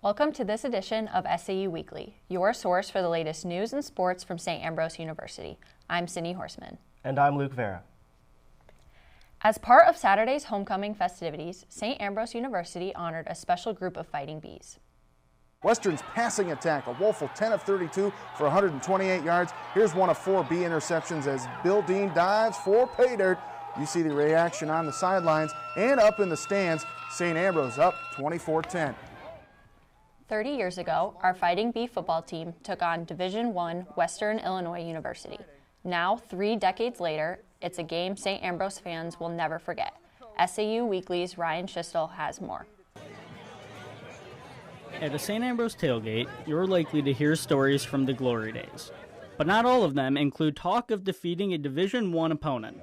Welcome to this edition of SAU Weekly, your source for the latest news and sports from St. Ambrose University. I'm Sydney Horseman. And I'm Luke Vera. As part of Saturday's homecoming festivities, St. Ambrose University honored a special group of fighting bees. Western's passing attack, a woeful 10 of 32 for 128 yards. Here's one of 4 bee interceptions as Bill Dean dives for pay dirt. You see the reaction on the sidelines and up in the stands. St. Ambrose up 24-10. 30 years ago, our Fighting Bee football team took on Division I Western Illinois University. Now, 3 decades later, it's a game St. Ambrose fans will never forget. SAU Weekly's Ryan Schistel has more. At a St. Ambrose tailgate, you're likely to hear stories from the glory days. But not all of them include talk of defeating a Division I opponent.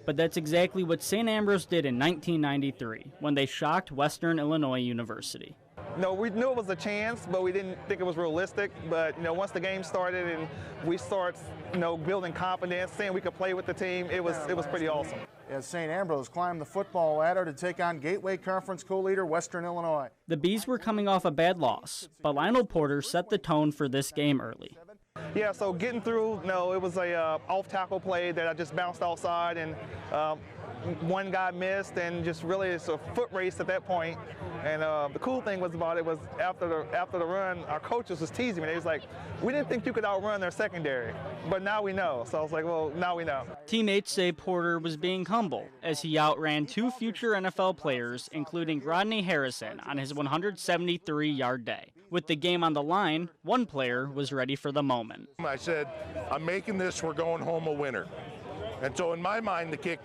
But that's exactly what St. Ambrose did in 1993, when they shocked Western Illinois University. No, we knew it was a chance, but we didn't think it was realistic. But, once the game started and we start, building confidence, saying we could play with the team, it was pretty awesome. As St. Ambrose climbed the football ladder to take on Gateway Conference co-leader Western Illinois. The Bees were coming off a bad loss, but Lionel Porter set the tone for this game early. Yeah, so getting through, it was a off-tackle play that I just bounced outside, and one guy missed, and just really it's a foot race at that point. And the cool thing was about it was after the run, our coaches was teasing me. They was like, "We didn't think you could outrun their secondary, but now we know." So I was like, "Well, now we know." Teammates say Porter was being humble as he outran 2 future NFL players, including Rodney Harrison, on his 173-yard day. With the game on the line, one player was ready for the moment. I said, "I'm making this. We're going home a winner." And so in my mind, the kick,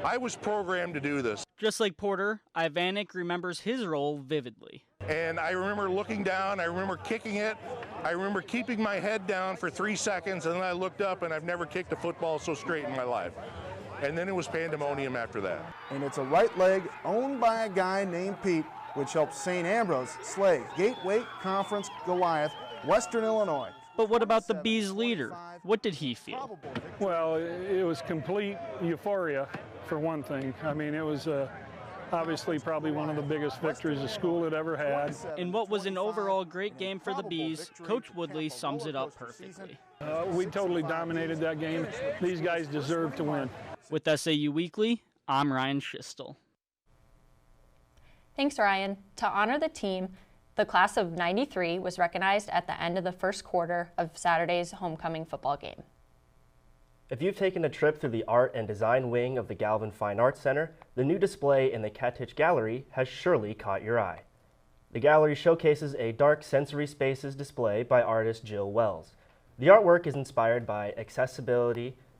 I was programmed to do this. Just like Porter, Ivanek remembers his role vividly. And I remember looking down, I remember kicking it, I remember keeping my head down for 3 seconds, and then I looked up, and I've never kicked a football so straight in my life. And then it was pandemonium after that. And it's a right leg owned by a guy named Pete, which helped St. Ambrose slay Gateway Conference Goliath, Western Illinois. But what about the Bees' leader? What did he feel? Well, it was complete euphoria, for one thing. I mean, it was obviously probably one of the biggest victories the school had ever had. In what was an overall great game for the Bees, Coach Woodley sums it up perfectly. We totally dominated that game. These guys deserved to win. With SAU Weekly, I'm Ryan Schistel. Thanks, Ryan. To honor the team, the class of '93 was recognized at the end of the first quarter of Saturday's homecoming football game. If you've taken a trip through the art and design wing of the Galvin Fine Arts Center, the new display in the Catich Gallery has surely caught your eye. The gallery showcases a dark sensory spaces display by artist Jill Wells. The artwork is inspired by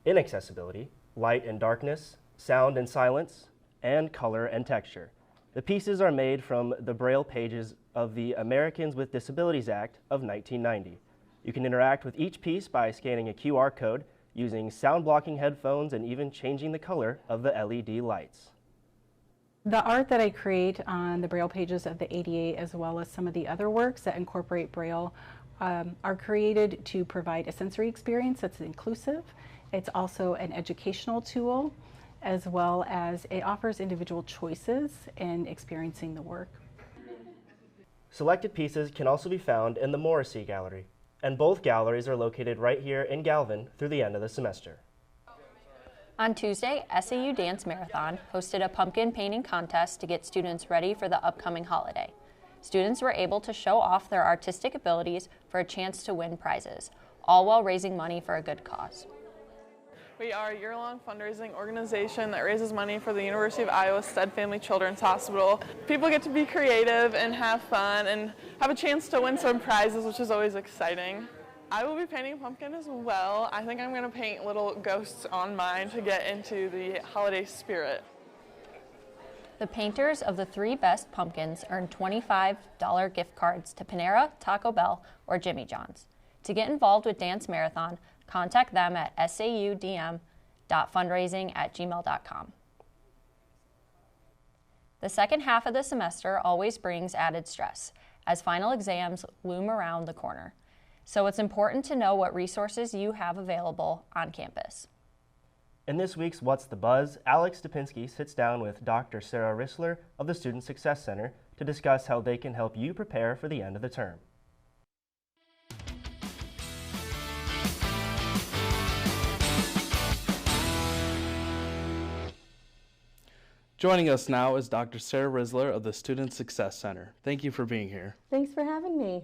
inaccessibility, light and darkness, sound and silence, and color and texture. The pieces are made from the Braille pages of the Americans with Disabilities Act of 1990. You can interact with each piece by scanning a QR code, using sound-blocking headphones, and even changing the color of the LED lights. The art that I create on the Braille pages of the ADA, as well as some of the other works that incorporate Braille, are created to provide a sensory experience that's inclusive. It's also an educational tool, as well as it offers individual choices in experiencing the work. Selected pieces can also be found in the Morrissey Gallery, and both galleries are located right here in Galvin through the end of the semester. On Tuesday, SAU Dance Marathon hosted a pumpkin painting contest to get students ready for the upcoming holiday. Students were able to show off their artistic abilities for a chance to win prizes, all while raising money for a good cause. We are a year-long fundraising organization that raises money for the University of Iowa Stead Family Children's Hospital. People get to be creative and have fun and have a chance to win some prizes, which is always exciting. I will be painting a pumpkin as well. I think I'm going to paint little ghosts on mine to get into the holiday spirit. The painters of the 3 best pumpkins earned $25 gift cards to Panera, Taco Bell, or Jimmy John's. To get involved with Dance Marathon, contact them at saudm.fundraising@gmail.com. The second half of the semester always brings added stress, as final exams loom around the corner. So it's important to know what resources you have available on campus. In this week's What's the Buzz, Alex Stupinski sits down with Dr. Sarah Rissler of the Student Success Center to discuss how they can help you prepare for the end of the term. Joining us now is Dr. Sarah Risler of the Student Success Center. Thank you for being here. Thanks for having me.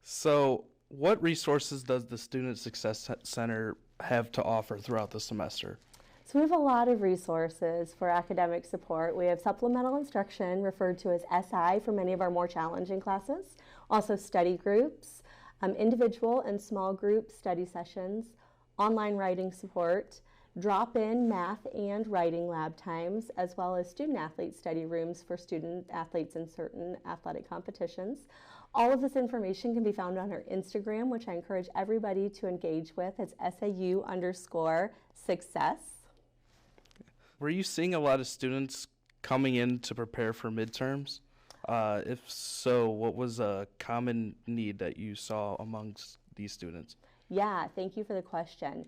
So, what resources does the Student Success Center have to offer throughout the semester? So we have a lot of resources for academic support. We have supplemental instruction, referred to as SI, for many of our more challenging classes. Also study groups, individual and small group study sessions, online writing support, drop-in math and writing lab times, as well as student-athlete study rooms for student athletes in certain athletic competitions. All of this information can be found on our Instagram, which I encourage everybody to engage with. It's SAU_success. Were you seeing a lot of students coming in to prepare for midterms? If so, what was a common need that you saw amongst these students? Yeah, thank you for the question.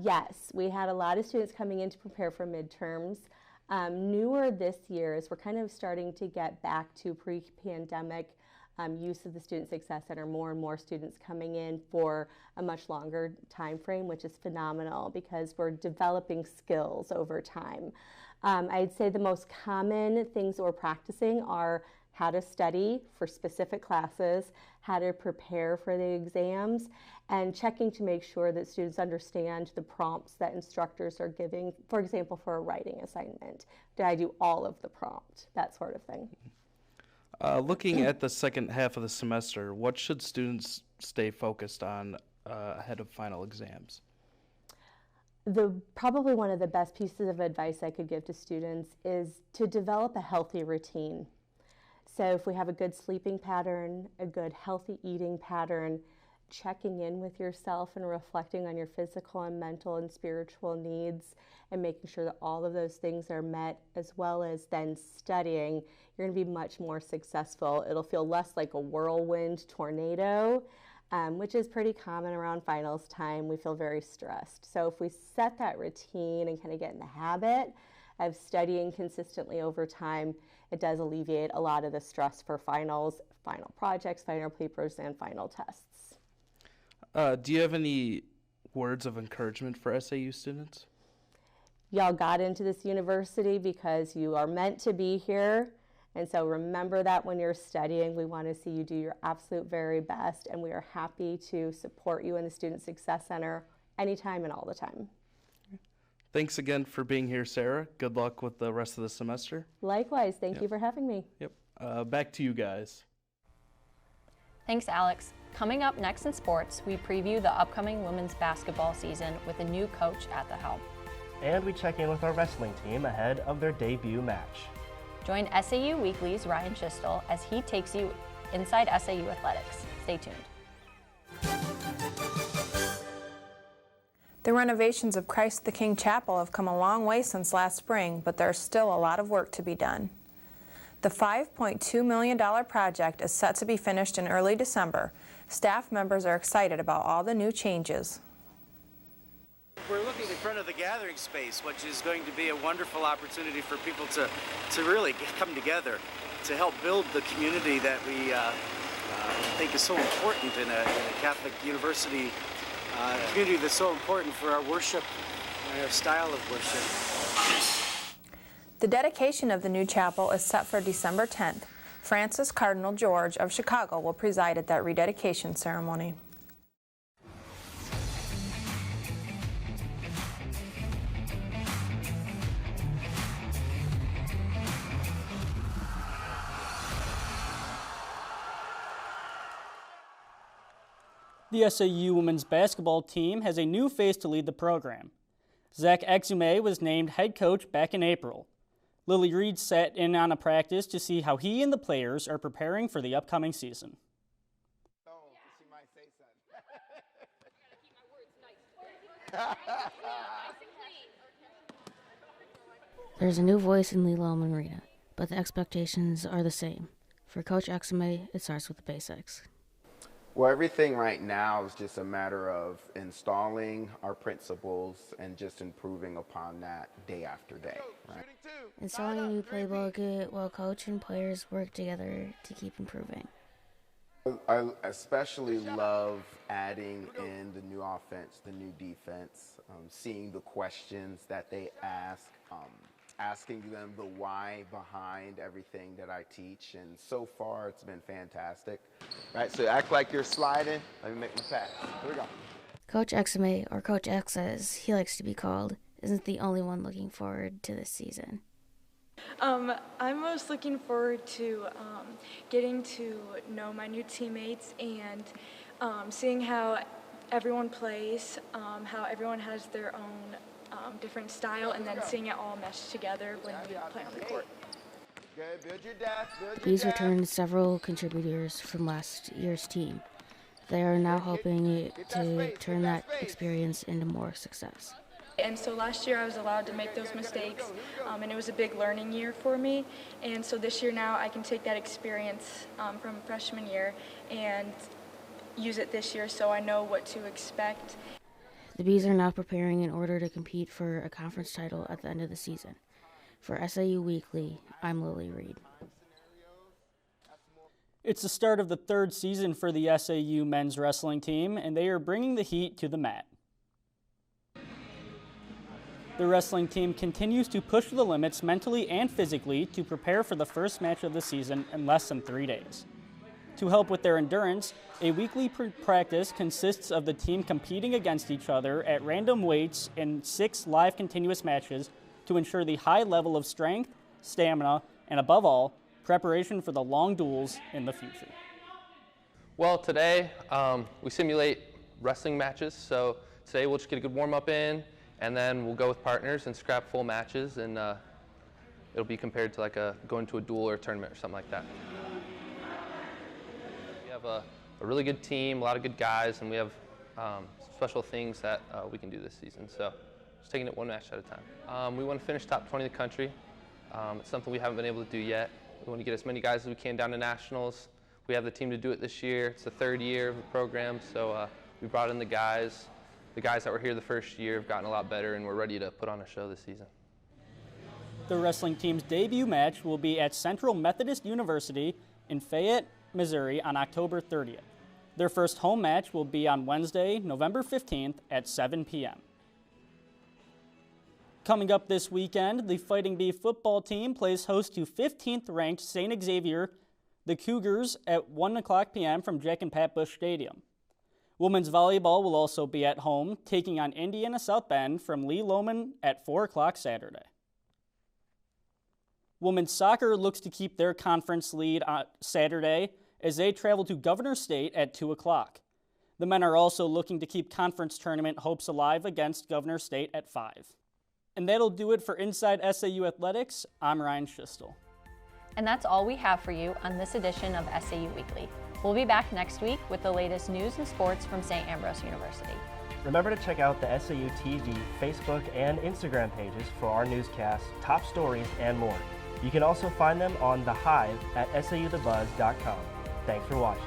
Yes, we had a lot of students coming in to prepare for midterms. Newer this year is we're kind of starting to get back to pre-pandemic use of the Student Success Center, more and more students coming in for a much longer time frame, which is phenomenal because we're developing skills over time. I'd say the most common things that we're practicing are how to study for specific classes, how to prepare for the exams, and checking to make sure that students understand the prompts that instructors are giving, for example, for a writing assignment. Did I do all of the prompt? That sort of thing. Looking at the second half of the semester, what should students stay focused on ahead of final exams? Probably one of the best pieces of advice I could give to students is to develop a healthy routine. So if we have a good sleeping pattern, a good healthy eating pattern, checking in with yourself and reflecting on your physical and mental and spiritual needs and making sure that all of those things are met, as well as then studying, you're going to be much more successful. It'll feel less like a whirlwind tornado, which is pretty common around finals time. We feel very stressed. So if we set that routine and kind of get in the habit of studying consistently over time, it does alleviate a lot of the stress for finals, final projects, final papers, and final tests. Do you have any words of encouragement for SAU students? Y'all got into this university because you are meant to be here. And so remember that when you're studying. We want to see you do your absolute very best, and we are happy to support you in the Student Success Center anytime and all the time. Thanks again for being here, Sarah. Good luck with the rest of the semester. Likewise, thank you for having me. Yep. Back to you guys. Thanks, Alex. Coming up next in sports, we preview the upcoming women's basketball season with a new coach at the helm. And we check in with our wrestling team ahead of their debut match. Join SAU Weekly's Ryan Schistel as he takes you inside SAU athletics. Stay tuned. The renovations of Christ the King Chapel have come a long way since last spring, but there's still a lot of work to be done. The $5.2 million project is set to be finished in early December. Staff members are excited about all the new changes. We're looking in front of the gathering space, which is going to be a wonderful opportunity for people to really come together to help build the community that we think is so important in a Catholic university community that's so important for our worship and our style of worship. The dedication of the new chapel is set for December 10th. Francis Cardinal George of Chicago will preside at that rededication ceremony. The SAU women's basketball team has a new face to lead the program. Zach Exume was named head coach back in April. Lily Reed sat in on a practice to see how he and the players are preparing for the upcoming season. There's a new voice in Lilo and Rita, but the expectations are the same. For Coach Exume, it starts with the basics. Well, everything right now is just a matter of installing our principles and just improving upon that day after day. Right? Installing a new playbook while coach and players work together to keep improving. I especially love adding in the new offense, the new defense, seeing the questions that they ask, asking them the why behind everything that I teach, and so far it's been fantastic. Right, so act like you're sliding. Let me make my pass. Here we go. Coach XMA, or Coach X as he likes to be called, isn't the only one looking forward to this season. I'm most looking forward to getting to know my new teammates and seeing how everyone plays, how everyone has their own different style, and then seeing it all mesh together when we play on the court. The Bees returned several contributors from last year's team. They are now hoping to turn that experience into more success. And so last year I was allowed to make those mistakes, and it was a big learning year for me. And so this year now I can take that experience from freshman year and use it this year so I know what to expect. The Bees are now preparing in order to compete for a conference title at the end of the season. For SAU Weekly, I'm Lily Reed. It's the start of the third season for the SAU men's wrestling team, and they are bringing the heat to the mat. The wrestling team continues to push the limits mentally and physically to prepare for the first match of the season in less than 3 days. To help with their endurance, a weekly practice consists of the team competing against each other at random weights in 6 live continuous matches to ensure the high level of strength, stamina, and above all, preparation for the long duels in the future. Well, today we simulate wrestling matches, so today we'll just get a good warm-up in, and then we'll go with partners and scrap full matches, and it'll be compared to like going to a duel or a tournament or something like that. We have a really good team, a lot of good guys, and we have special things that we can do this season. So just taking it one match at a time. We want to finish top 20 in the country. It's something we haven't been able to do yet. We want to get as many guys as we can down to nationals. We have the team to do it this year. It's the 3rd year of the program, so we brought in the guys. The guys that were here the first year have gotten a lot better, and we're ready to put on a show this season. The wrestling team's debut match will be at Central Methodist University in Fayette, Missouri on October 30th. Their first home match will be on Wednesday, November 15th at 7 p.m. Coming up this weekend, the Fighting Bee football team plays host to 15th-ranked St. Xavier, the Cougars, at 1 o'clock p.m. from Jack and Pat Bush Stadium. Women's volleyball will also be at home, taking on Indiana South Bend from Lee Loman at 4 o'clock Saturday. Women's soccer looks to keep their conference lead on Saturday as they travel to Governor State at 2 o'clock. The men are also looking to keep conference tournament hopes alive against Governor State at 5. And that'll do it for Inside SAU Athletics. I'm Ryan Schistel. And that's all we have for you on this edition of SAU Weekly. We'll be back next week with the latest news and sports from St. Ambrose University. Remember to check out the SAUtv Facebook and Instagram pages for our newscasts, top stories, and more. You can also find them on The Hive at SAUthebuzz.com. Thanks for watching.